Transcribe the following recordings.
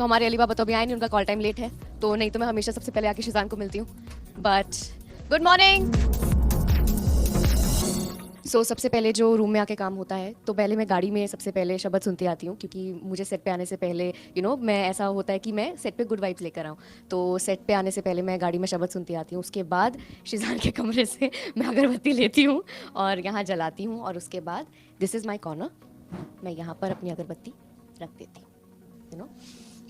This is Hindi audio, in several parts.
तो हमारे अली बाबा तो अभी आए नहीं, उनका कॉल टाइम लेट है, तो नहीं तो मैं हमेशा सबसे पहले आके शिजान को मिलती हूँ। But good morning. सबसे पहले जो रूम में आके काम होता है, तो पहले मैं गाड़ी में सबसे पहले शब्द सुनती आती हूँ, क्योंकि मुझे सेट पे आने से पहले मैं ऐसा होता है कि मैं सेट पे गुड वाइब्स लेकर आऊँ। तो सेट पे आने से पहले मैं गाड़ी में शब्द सुनती आती हूँ, उसके बाद शिजान के कमरे से मैं अगरबत्ती लेती हूँ और यहाँ जलाती हूँ, और उसके बाद दिस इज़ माई कॉर्नर, मैं यहाँ पर अपनी अगरबत्ती रख देती हूँ,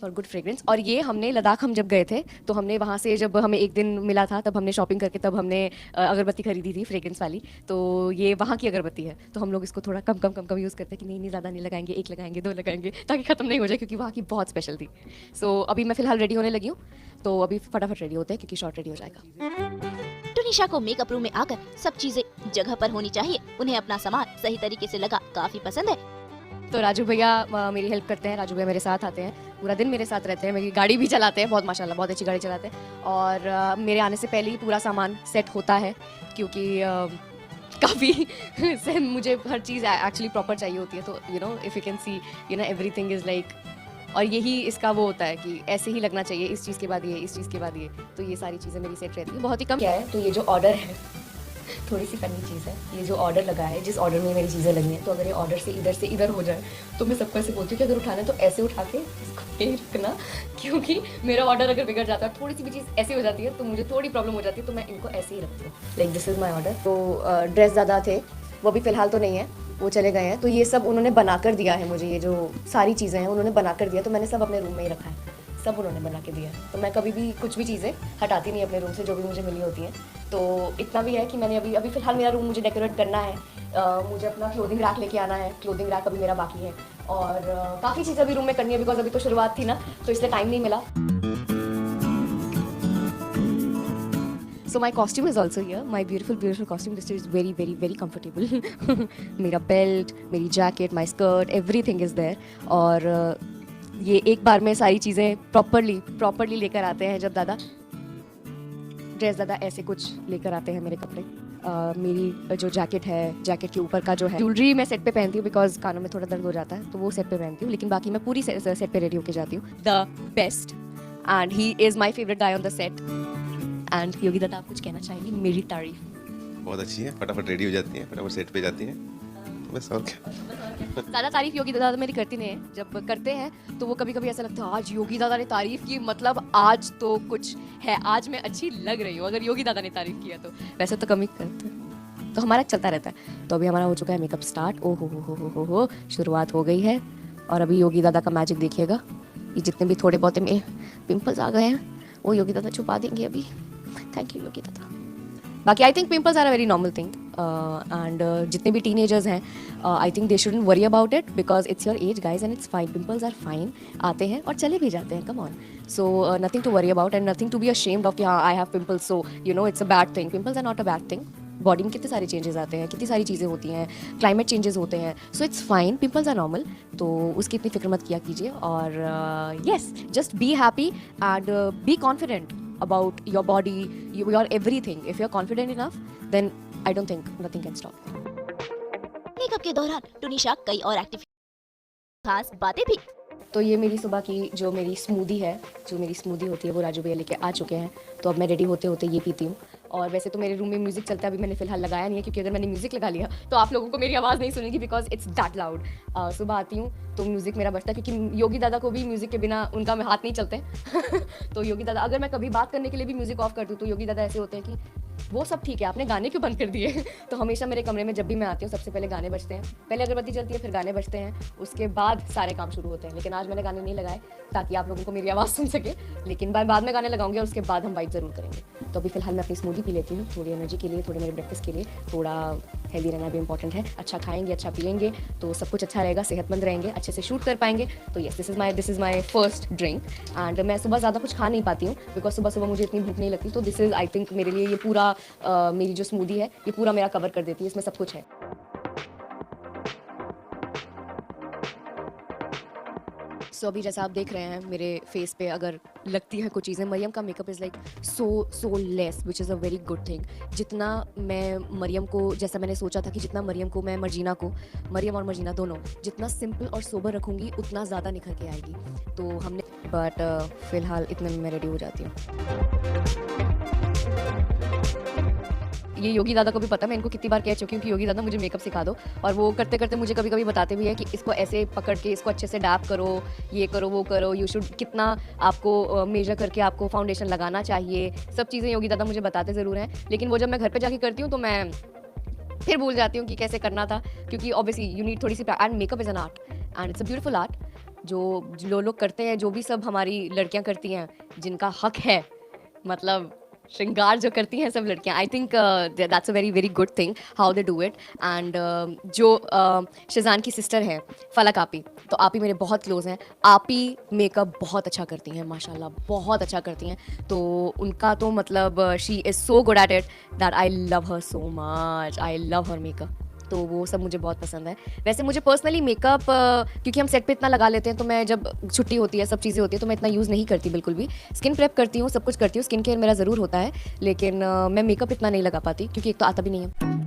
फॉर गुड फ्रेग्रेंस। और ये हमने लद्दाख हम जब गए थे, तो हमने वहाँ से जब हमें एक दिन मिला था, तब हमने शॉपिंग करके तब हमने अगरबत्ती खरीदी थी फ्रेग्रेंस वाली। तो ये वहाँ की अगरबत्ती है, तो हम लोग इसको थोड़ा कम कम कम कम यूज़ करते हैं कि नहीं ज़्यादा नहीं लगाएंगे, एक लगाएंगे, दो लगाएंगे, ताकि ख़त्म नहीं हो जाए, क्योंकि वहाँ की बहुत स्पेशल थी। अभी मैं फ़िलहाल रेडी होने लगी हूँ, तो अभी फटाफट रेडी होते हैं क्योंकि शॉर्ट रेडी हो जाएगा। टुनिशा को मेकअप रूम में आकर सब चीजें जगह पर होनी चाहिए। उन्हें अपना सामान सही तरीके से लगा काफी पसंद है। तो राजू भैया मेरी हेल्प करते हैं, राजू भैया मेरे साथ आते हैं, पूरा दिन मेरे साथ रहते हैं, मेरी गाड़ी भी चलाते हैं, बहुत माशाल्लाह बहुत अच्छी गाड़ी चलाते हैं। और मेरे आने से पहले ही पूरा सामान सेट होता है, क्योंकि काफ़ी से मुझे हर चीज़ एक्चुअली प्रॉपर चाहिए होती है। तो if you can see everything is like, और यही इसका वो होता है कि ऐसे ही लगना चाहिए, इस चीज़ के बाद ये, इस चीज़ के बाद ये, तो ये सारी चीज़ें मेरी सेट रहती है। बहुत ही कम क्या है, तो ये जो ऑर्डर है थोड़ी सी फनी चीज़ है, ये जो ऑर्डर लगा है, जिस ऑर्डर में मेरी चीज़ें लगी हैं, तो अगर ये ऑर्डर से इधर हो जाए, तो मैं सबको ऐसे बोलती हूँ कि अगर उठाना है तो ऐसे उठा के इसको रखना, क्योंकि मेरा ऑर्डर अगर बिगड़ जाता है, थोड़ी सी भी चीज़ ऐसी हो जाती है, तो मुझे थोड़ी प्रॉब्लम हो जाती है, तो मैं इनको ऐसे ही रखती हूँ। Like this is my order. तो ड्रेस ज़्यादा थे, वो भी फ़िलहाल तो नहीं है, वो चले गए हैं। तो ये सब उन्होंने बना कर दिया है मुझे, ये जो सारी चीज़ें हैं उन्होंने बना कर दिया, तो मैंने सब अपने रूम में ही रखा है, सब उन्होंने बना के दिया है। तो मैं कभी भी कुछ भी चीज़ें हटाती नहीं अपने रूम से, जो भी मुझे मिली होती हैं। तो इतना भी है कि मैंने अभी फ़िलहाल मेरा रूम मुझे डेकोरेट करना है, मुझे अपना क्लोथिंग रैक लेके आना है, क्लोथिंग रैक अभी मेरा बाकी है, और काफ़ी चीज़ें अभी रूम में करनी है, बिकॉज अभी तो शुरुआत थी ना, तो इसलिए टाइम नहीं मिला। So my costume is also here, my beautiful costume. This is very comfortable. मेरा बेल्ट, मेरी jacket, my skirt, everything is there. और ये एक बार में सारी चीज़ें प्रॉपरली लेकर आते हैं। जब दादा ड्रेस दादा ऐसे कुछ लेकर आते हैं मेरे कपड़े, मेरी जो जैकेट है, जैकेट के ऊपर का जो है ज्वेलरी मैं सेट पे पहनती हूँ, बिकॉज कानों में थोड़ा दर्द हो जाता है, तो वो सेट पे पहनती हूँ, लेकिन बाकी मैं पूरी सेट पे रेडी होकर जाती हूँ। The best, and he is my favourite guy on the set. And Yogi दादा, आप कुछ कहना चाहेंगे? मेरी तारीफ बहुत अच्छी है, फटाफट रेडी हो जाती है, फटाफट सेट पे जाती है, तो बस और क्या। ज़्यादा तारीफ योगी दादा मेरी करती नहीं है। जब करते हैं तो वो कभी कभी ऐसा लगता है आज योगी दादा ने तारीफ की, मतलब आज तो कुछ है, आज मैं अच्छी लग रही हूँ, अगर योगी दादा ने तारीफ किया तो। वैसे तो कम ही करते हैं, तो हमारा चलता रहता है। तो अभी हमारा हो चुका है मेकअप स्टार्ट। ओ हो, शुरुआत हो गई है। और अभी योगी दादा का मैजिक देखिएगा, ये जितने भी थोड़े बहुत में पिंपल्स आ गए हैं वो योगी दादा छुपा देंगे अभी। थैंक यू योगी दादा। बाकी I think pimples are a very normal thing, and जितने भी टीनेजर्स हैं, I think they shouldn't worry about it, because it's your age guys, and it's fine. Pimples are fine, आते हैं और चले भी जाते हैं, come on. So nothing to worry about and nothing to be ashamed of कि हाँ I have pimples, so it's a bad thing. Pimples are not a bad thing. Body में कितने सारे चेंजेस आते हैं, कितनी सारी चीज़ें होती हैं, क्लाइमेट चेंजेस होते हैं, so it's fine. Pimples are normal, तो उसकी इतनी फिक्र मत किया कीजिए। और yes, just be happy and be confident about your body, your everything. If you're confident enough, then I don't think nothing can stop. Makeup के दौरान टुनिशा कई और एक्टिव खास बातें भी। तो ये मेरी सुबह की जो मेरी स्मूदी है, जो मेरी स्मूदी होती है, वो राजू भैया लेके आ चुके हैं, तो अब मैं रेडी होते होते ये पीती हूँ। और वैसे तो मेरे रूम में म्यूज़िक चलता है, अभी मैंने फिलहाल लगाया नहीं है, क्योंकि अगर मैंने म्यूज़िक लगा लिया तो आप लोगों को मेरी आवाज़ नहीं सुनेगी, बिकॉज इट्स दैट लाउड। सुबह आती हूँ तो म्यूज़िक मेरा बजता है, क्योंकि योगी दादा को भी म्यूज़िक के बिना उनका में हाथ नहीं चलते। तो योगी दादा, अगर मैं कभी बात करने के लिए भी म्यूज़िक ऑफ कर दूँ, तो योगी दादा ऐसे होते हैं कि वो सब ठीक है, आपने गाने क्यों बंद कर दिए? तो हमेशा मेरे कमरे में जब भी मैं आती हूँ सबसे पहले गाने बजते हैं, पहले अगरबत्ती जलती है, फिर गाने बजते हैं, उसके बाद सारे काम शुरू होते हैं। लेकिन आज मैंने गाने नहीं लगाए ताकि आप लोगों को मेरी आवाज़ सुन सके, लेकिन बाद में गाने लगाऊंगी और उसके बाद हम वाइब ज़रूर करेंगे। तो अभी फिलहाल मैं अपनी स्मूदी पी लेती हूँ, थोड़ी एनर्जी के लिए, थोड़ी मेरे ब्रेकफास्ट के लिए, थोड़ा हेल्दी रहना भी इंपॉर्टेंट है। अच्छा खाएंगे, अच्छा पिएंगे, तो सब कुछ अच्छा रहेगा, सेहतमंद रहेंगे, अच्छे से शूट कर पाएंगे। तो yes, this is my first drink. And मैं सुबह ज़्यादा कुछ खा नहीं पाती हूँ, बिकॉज सुबह मुझे इतनी भूख नहीं लगती। तो दिस इज़ आई थिंक मेरे लिए ये पूरा मेरी जो स्मूदी है ये पूरा मेरा कवर कर देती है, इसमें सब कुछ है। सो अभी जैसा आप देख रहे हैं मेरे फेस पे अगर लगती है कुछ चीज़ें, मरियम का makeup is like so less, which is a very good thing. जितना मैं मरियम को, जैसा मैंने सोचा था कि जितना मरियम को मैं मरियम और मर्जीना दोनों जितना सिंपल और सोबर रखूँगी, उतना ज़्यादा निखर के आएगी। तो हमने बट फ़िलहाल इतने में मैं रेडी हो जाती हूँ। ये योगी दादा को भी पता, मैं इनको कितनी बार कह चुकी हूँ कि योगी दादा मुझे मेकअप सिखा दो, और वो करते करते मुझे कभी कभी बताते भी है कि इसको ऐसे पकड़ के इसको अच्छे से डैप करो, ये करो वो करो, यू शुड कितना आपको मेजर करके आपको फाउंडेशन लगाना चाहिए, सब चीज़ें योगी दादा मुझे बताते ज़रूर हैं। लेकिन वो जब मैं घर पे जाके करती हूँ तो मैं फिर भूल जाती हूँ कि कैसे करना था, क्योंकि ऑब्वियसली यू नीड थोड़ी सी, and makeup is an art and it's a beautiful art. जो लोग करते हैं, जो भी सब हमारी लड़कियाँ करती हैं, जिनका हक है, मतलब श्रृंगार जो करती हैं सब लड़कियां, I think that's a very very good thing how they do it. And जो शिजान की सिस्टर है फलक आपी, तो आपी मेरे बहुत क्लोज हैं। आपी मेकअप बहुत अच्छा करती हैं, माशाल्लाह बहुत अच्छा करती हैं। तो उनका तो मतलब she is so good at it that I love her so much, I love her makeup. तो वो सब मुझे बहुत पसंद है। वैसे मुझे पर्सनली मेकअप क्योंकि हम सेट पे इतना लगा लेते हैं, तो मैं जब छुट्टी होती है सब चीज़ें होती है तो मैं इतना यूज़ नहीं करती बिल्कुल भी। स्किन प्रेप करती हूँ, सब कुछ करती हूँ, स्किन केयर मेरा ज़रूर होता है, लेकिन मैं मेकअप इतना नहीं लगा पाती क्योंकि एक तो आता भी नहीं है।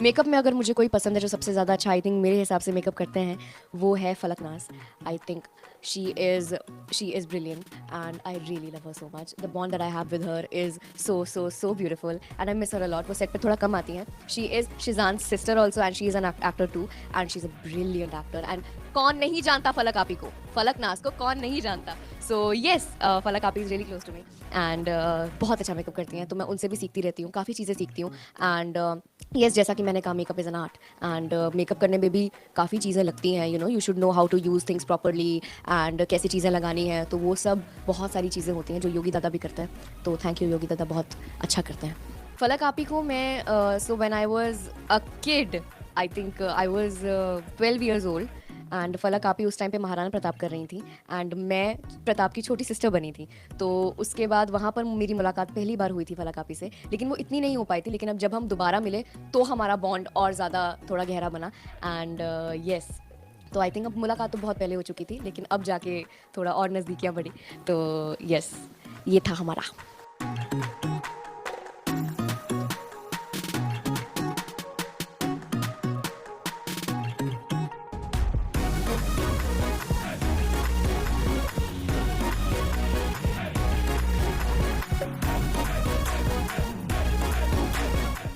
मेकअप में अगर मुझे कोई पसंद है जो सबसे ज़्यादा अच्छा आई थिंक मेरे हिसाब से मेकअप करते हैं, वो है Falaq Naaz. I think she is brilliant and I really love her so much. The bond that I have with her is so beautiful and I miss her a lot. वो सेट पे थोड़ा कम आती हैं। She is Sheezan's sister also and she is an actor too and she is a brilliant actor. And कौन नहीं जानता फलक आपी को, फलक नाज को कौन नहीं जानता। सो येस, फलक आपी is really close to me and बहुत अच्छा मेकअप करती हैं, तो मैं उनसे भी सीखती रहती हूँ, काफ़ी चीज़ें सीखती हूँ। एंड येस, जैसा कि मैंने कहा, makeup is an art and makeup करने में भी काफ़ी चीज़ें लगती हैं। You know, you should know how to use things properly and कैसी चीज़ें लगानी हैं, तो वो सब बहुत सारी चीज़ें होती हैं जो योगी दादा भी करते हैं। तो थैंक यू, योगी दादा बहुत अच्छा करते हैं। फलक आपी को मैं so when I was a kid, I think I was 12 years old and फलक आपी उस टाइम पे महाराणा प्रताप कर रही थी एंड मैं प्रताप की छोटी सिस्टर बनी थी। तो उसके बाद वहाँ पर मेरी मुलाकात पहली बार हुई थी फलक आपी से, लेकिन वो इतनी नहीं हो पाई थी। लेकिन अब जब हम दोबारा मिले तो हमारा बॉन्ड और ज़्यादा थोड़ा गहरा बना एंड येस, तो आई थिंक अब मुलाकात तो बहुत पहले हो चुकी थी, लेकिन अब जाके थोड़ा और नज़दीकियाँ बढ़ी। तो येस, ये था हमारा।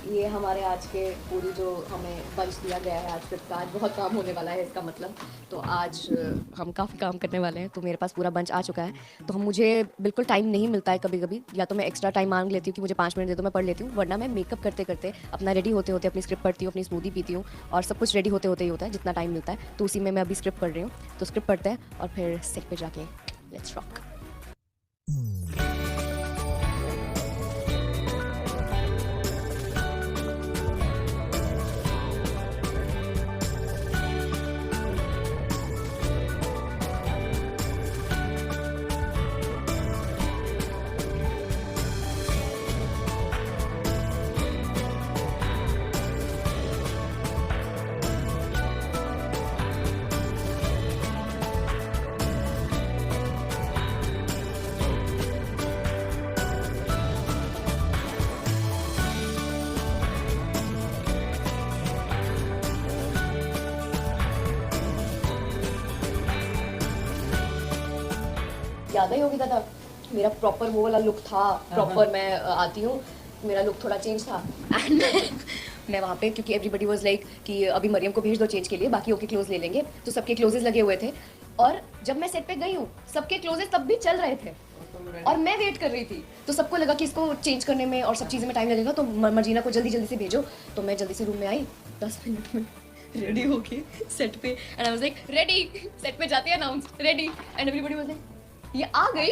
ये हमारे आज के पूरी जो हमें बंच दिया गया है, आज फिर आज बहुत काम होने वाला है इसका मतलब। तो आज हम काफ़ी काम करने वाले हैं, तो मेरे पास पूरा बंच आ चुका है। तो मुझे बिल्कुल टाइम नहीं मिलता है कभी कभी, या तो मैं एक्स्ट्रा टाइम मांग लेती हूँ कि मुझे 5 मिनट दे दो, मैं पढ़ लेती हूँ, वरना मैं मेकअप करते करते अपना रेडी होते होते अपनी स्क्रिप्ट पढ़ती हूँ, अपनी स्मूदी पीती हूँ, और सब कुछ रेडी होते होते ही होता है जितना टाइम मिलता है। तो उसी में मैं अभी स्क्रिप्ट पढ़ रही हूँ, तो स्क्रिप्ट पढ़ते हैं और फिर सेट पे जाके लेट्स रॉक। याद है योगी दादा, मेरा प्रॉपर वो वाला लुक था, प्रॉपर मैं आती हूँ, मेरा लुक थोड़ा चेंज था एंड मैं वहाँ पे, क्योंकि एवरीबडी वाज लाइक कि अभी मरियम को भेज दो चेंज के लिए, बाकी ओके क्लोज ले लेंगे, तो सबके क्लोजेस लगे हुए थे। और जब मैं सेट पे गई हूँ, सबके क्लोजेस तब भी चल रहे थे और मैं वेट कर रही थी। तो सबको लगा कि इसको चेंज करने में और सब चीज़ें में टाइम लगेगा, तो मर्जीना को जल्दी जल्दी से भेजो। तो मैं जल्दी से रूम में आई, 10 मिनट में रेडी होके सेट पे, and I was like ready, set पे जाते announce ready, and everybody was like ये आ गई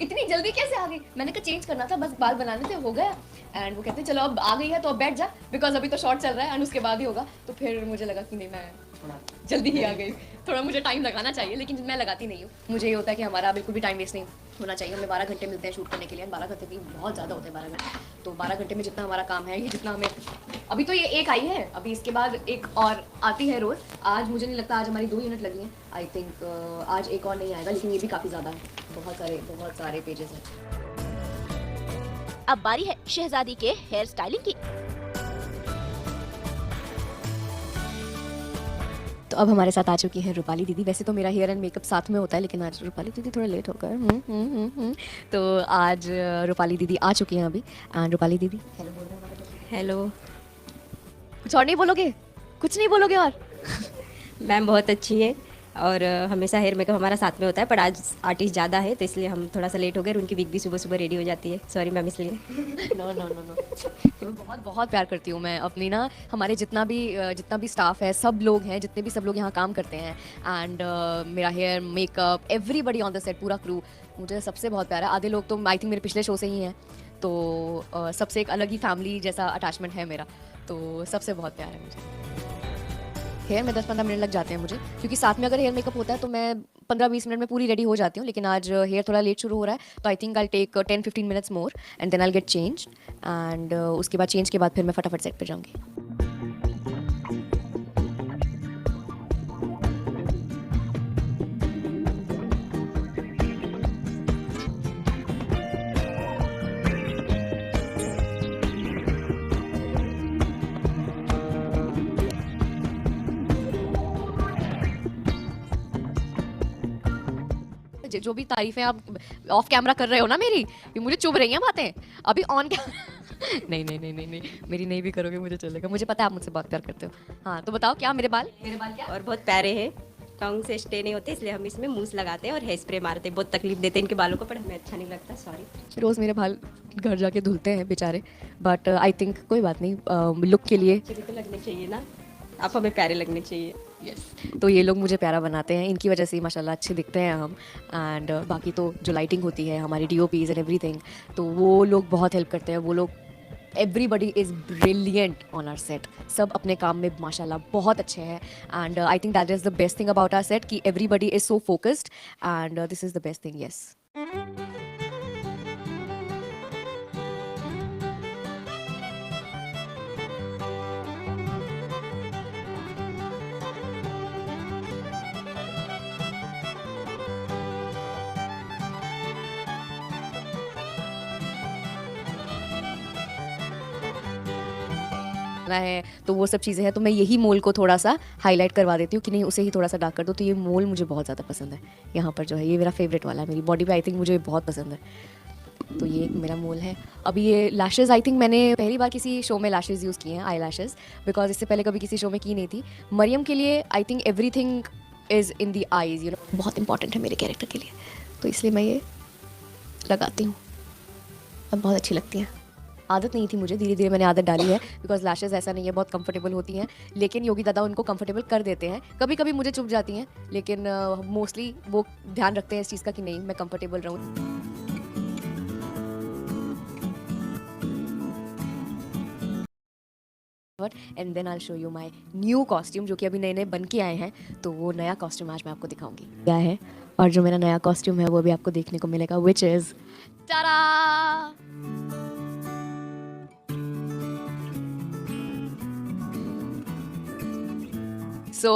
इतनी जल्दी कैसे आ गई? मैंने कहा चेंज करना था, बस बाल बनाने थे, हो गया। एंड वो कहते चलो अब आ गई है तो अब बैठ जा, बिकॉज अभी तो शॉर्ट चल रहा है एंड उसके बाद ही होगा। तो फिर मुझे लगा कि नहीं, मैं जल्दी ही आ गई, थोड़ा मुझे टाइम लगाना चाहिए, लेकिन मैं लगाती नहीं हूँ। मुझे ये होता है कि हमारा बिल्कुल भी टाइम वेस्ट नहीं होना चाहिए। हमें 12 घंटे मिलते हैं शूट करने के लिए, 12 घंटे भी बहुत ज़्यादा होते हैं 12 घंटे। तो 12 घंटे में जितना हमारा काम है, ये जितना हमें अभी तो ये एक आई है, अभी इसके बाद एक और आती है रोज। आज मुझे नहीं लगता, आज हमारी 2 यूनिट लगी हैं आई थिंक। आज एक और नहीं आएगा, लेकिन ये भी काफ़ी ज़्यादा है, बहुत सारे पेजेस हैं। अब बारी है शहजादी के हेयर स्टाइलिंग की। तो अब हमारे साथ आ चुकी हैं रूपाली दीदी। वैसे तो मेरा हेयर एंड मेकअप साथ में होता है, लेकिन आज रूपाली दीदी थोड़ा लेट हो गए। तो आज रूपाली दीदी आ चुकी हैं अभी। एंड रूपाली दीदी हेलो बोल रहे हैं। हेलो कुछ और नहीं बोलोगे? कुछ नहीं बोलोगे और? मैम बहुत अच्छी है और हमेशा हेयर मेकअप हमारा साथ में होता है, पर आज आर्टिस्ट ज़्यादा है तो इसलिए हम थोड़ा सा लेट हो गए। उनकी विग भी सुबह सुबह रेडी हो जाती है, सॉरी मैम इसलिए। नो नो नो नो, बहुत बहुत प्यार करती हूँ मैं अपनी ना, हमारे जितना भी स्टाफ है, सब लोग हैं, जितने भी सब लोग यहाँ काम करते हैं। एंड मेरा hair makeup everybody on the set, पूरा क्रू मुझे सबसे बहुत प्यार है। आधे लोग तो आई थिंक मेरे पिछले शो से ही हैं, तो सबसे एक अलग ही फैमिली जैसा अटैचमेंट है मेरा, तो सबसे बहुत प्यार है मुझे। हेयर में 10-15 मिनट लग जाते हैं मुझे, क्योंकि साथ में अगर हेयर मेकअप होता है तो मैं 15-20 मिनट में पूरी रेडी हो जाती हूँ। लेकिन आज हेयर थोड़ा लेट शुरू हो रहा है, तो I think I take 10-15 minutes more and then I get change. And उसके बाद चेंज के बाद फिर मैं फटाफट सेट पे जाऊँगी। जो भी तारीफें आप ऑफ कैमरा कर रहे हो ना मेरी, ये मुझे चुभ रही हैं बातें। अभी ऑन कैमरा नहीं, मेरी नहीं भी करोगे मुझे चलेगा, मुझे पता है आप मुझसे बहुत प्यार करते हो। हाँ तो बताओ, क्या मेरे बाल क्या? और बहुत प्यारे हैं, टंग से स्टे नहीं होते, इसलिए हम इसमें मूस लगाते हैं और हेयर स्प्रे मारते हैं। बहुत तकलीफ देते हैं इनके बालों को, पर हमें अच्छा नहीं लगता, सॉरी। रोज़ मेरे बाल घर जाके धुलते हैं बेचारे, बट आई थिंक कोई बात नहीं, लुक के लिए अच्छे भी तो लगने चाहिए ना, आप हमें प्यारे लगने चाहिए। तो ये लोग मुझे प्यारा बनाते हैं, इनकी वजह से ही माशाल्लाह अच्छे दिखते हैं हम। एंड बाकी तो जो लाइटिंग होती है, हमारी DOPs एंड एवरीथिंग, तो वो लोग बहुत हेल्प करते हैं। वो लोग everybody is brilliant on our set, सब अपने काम में माशाल्लाह बहुत अच्छे हैं। And I think that is the best thing about our set कि everybody is so focused and this is the best thing. Yes. है तो वो सब चीज़ें हैं, तो मैं यही मोल को थोड़ा सा हाईलाइट करवा देती हूँ कि नहीं उसे ही थोड़ा सा डार्क कर दो। तो ये मोल मुझे बहुत ज़्यादा पसंद है, यहाँ पर जो है ये मेरा फेवरेट वाला है, मेरी बॉडी पे आई थिंक मुझे बहुत पसंद है, तो ये एक मेरा मोल है। अभी ये लैशेज़ आई थिंक मैंने पहली बार किसी शो में लैशेज़ यूज़ किए हैं, आई लैशेज़, बिकॉज इससे पहले कभी किसी शो में की नहीं थी। मरियम के लिए I think everything is in the eyes, you know, बहुत इंपॉर्टेंट है मेरे कैरेक्टर के लिए, तो इसलिए मैं ये लगाती हूँ। अब बहुत अच्छी लगती है। आदत नहीं थी मुझे, धीरे धीरे मैंने आदत डाली है, बिकॉज लैशेज़ ऐसा नहीं है, बहुत कंफर्टेबल होती हैं, लेकिन योगी दादा उनको कंफर्टेबल कर देते हैं। कभी कभी मुझे चुभ जाती हैं, लेकिन मोस्टली वो ध्यान रखते हैं इस चीज़ का कि नहीं मैं कंफर्टेबल रहूँ। And then I show you my new costume, जो कि अभी नए नए बन के आए हैं, तो वो नया कॉस्ट्यूम आज मैं आपको दिखाऊंगी क्या है। और जो मेरा नया कॉस्ट्यूम है वो भी आपको देखने को मिलेगा, विच इज़ टारा। सो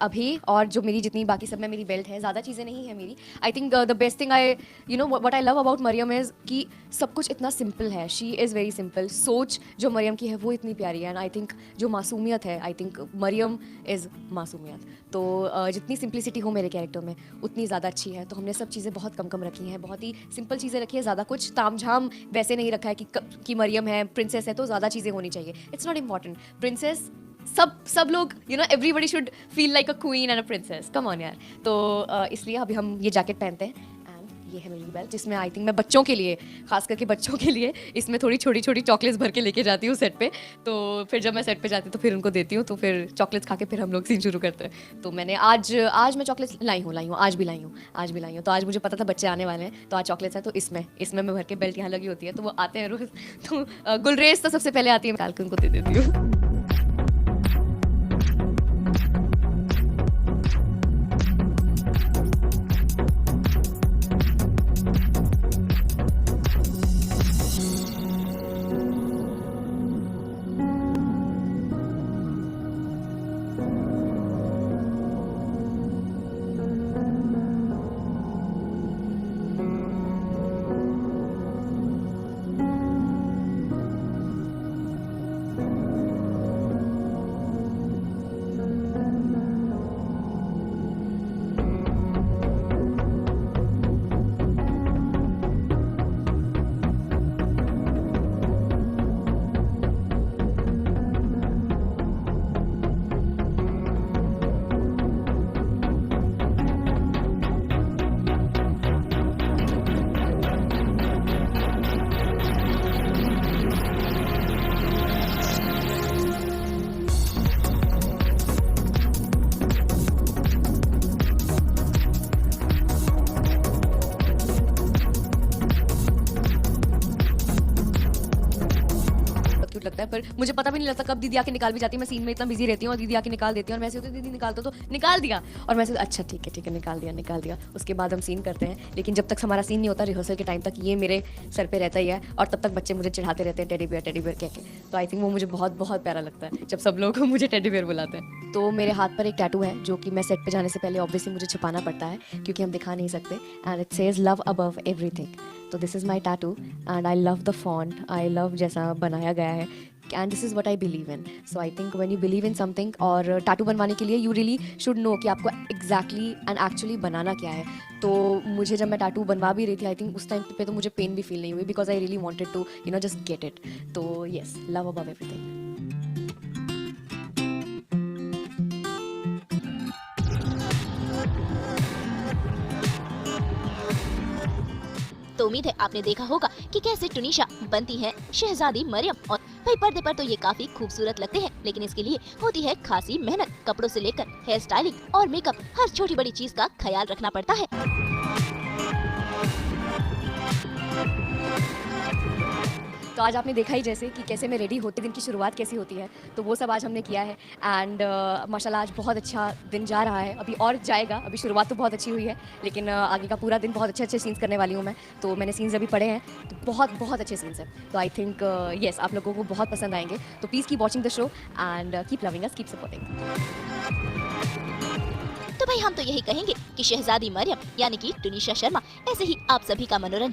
अभी और जो मेरी जितनी बाकी सब में मेरी बेल्ट है, ज़्यादा चीज़ें नहीं है मेरी। I think the best thing I you know what I love about Mariam is कि सब कुछ इतना सिंपल है, शी इज़ वेरी सिंपल। सोच जो मरियम की है वो इतनी प्यारी है, एंड आई थिंक जो मासूमियत है, आई थिंक मरियम इज़ मासूमियत। तो जितनी सिंप्लिसिटी हो मेरे कैरेक्टर में उतनी ज़्यादा अच्छी है। तो हमने सब चीज़ें बहुत कम कम रखी हैं, बहुत ही सिंपल चीज़ें रखी है, ज़्यादा कुछ तामझाम वैसे नहीं रखा है कि मरियम है, प्रिंसेस है तो ज़्यादा चीज़ें होनी चाहिए। It's not important. प्रिंसेस सब लोग you know everybody should feel like a queen and a princess, come on यार। तो इसलिए अभी हम ये जैकेट पहनते हैं, एंड ये है मेरी बेल्ट, जिसमें आई थिंक मैं बच्चों के लिए, खास करके बच्चों के लिए, इसमें थोड़ी छोटी छोटी चॉकलेट्स भर के लेके जाती हूँ सेट पे। तो फिर जब मैं सेट पे जाती हूँ तो फिर उनको देती हूँ, तो फिर चॉकलेट्स खा के फिर हम लोग सीन शुरू करते हैं। तो मैंने आज मैं चॉकलेट्स लाई हूँ, आज भी लाई हूँ। तो आज मुझे पता था बच्चे आने वाले हैं, तो आज चॉकलेट्स हैं, तो इसमें मैं भर के बेल्ट यहाँ लगी होती है, तो वो आते हैं रोज। तो गुलरेज तो सबसे पहले आती है, मैं उनको दे देती हूँ। फिर मुझे पता भी नहीं लगता कब दीदी आके निकाल भी जाती है। मैं सीन में इतना बिजी रहती हूँ और दीदी आके निकाल देती है और मैं ऐसे होती दीदी निकाल दो, तो निकाल दिया और मैं ऐसे अच्छा ठीक है निकाल दिया। उसके बाद हम सीन करते हैं, लेकिन जब तक हमारा सीन नहीं होता रिहर्सल के टाइम तक ये मेरे सर पे रहता ही है और तब तक बच्चे मुझे चिढ़ाते रहते हैं टेडी बियर कह के। तो आई थिंक वो मुझे बहुत बहुत प्यारा लगता है जब सब लोग मुझे टेडी बियर बुलाते हैं। तो मेरे हाथ पर एक टैटू है जो कि मैं सेट पे जाने से पहले ऑब्वियसली मुझे छुपाना पड़ता है क्योंकि हम दिखा नहीं सकते, and it says love above everything. तो this is my tattoo and I love the font, I love जैसा बनाया गया है, and this is what I believe in. So I think when you believe in something, और टैटू बनवाने के लिए यू रियली शुड नो कि आपको एग्जैक्टली एंड एक्चुअली बनाना क्या है। तो मुझे जब मैं टैटू बनवा भी रही थी आई थिंक उस टाइम पे तो मुझे पेन भी फील नहीं हुई because I really wanted to just get it. तो येस, लव अबव एवरीथिंग। तो उम्मीद है आपने देखा होगा कि कैसे टुनीशा बनती है शहजादी मरियम। और भाई पर्दे पर तो ये काफी खूबसूरत लगते हैं, लेकिन इसके लिए होती है खासी मेहनत। कपड़ों से लेकर हेयर स्टाइलिंग और मेकअप, हर छोटी बड़ी चीज का ख्याल रखना पड़ता है। तो आज आपने देखा ही जैसे कि कैसे मैं रेडी होते दिन की शुरुआत कैसी होती है, तो वो सब आज हमने किया है। एंड माशाल्लाह आज बहुत अच्छा दिन जा रहा है, अभी और जाएगा। अभी शुरुआत तो बहुत अच्छी हुई है, लेकिन आगे का पूरा दिन बहुत अच्छे अच्छे सीन्स करने वाली हूँ मैं। तो मैंने सीन्स अभी पढ़े हैं, तो बहुत बहुत अच्छे सीन्स हैं। तो आई थिंक येस आप लोगों को बहुत पसंद आएंगे। तो please keep watching the show and keep loving us, keep supporting. तो भाई हम तो यही कहेंगे कि शहजादी मरियम यानी कि टुनीशा शर्मा ऐसे ही आप सभी का मनोरंजन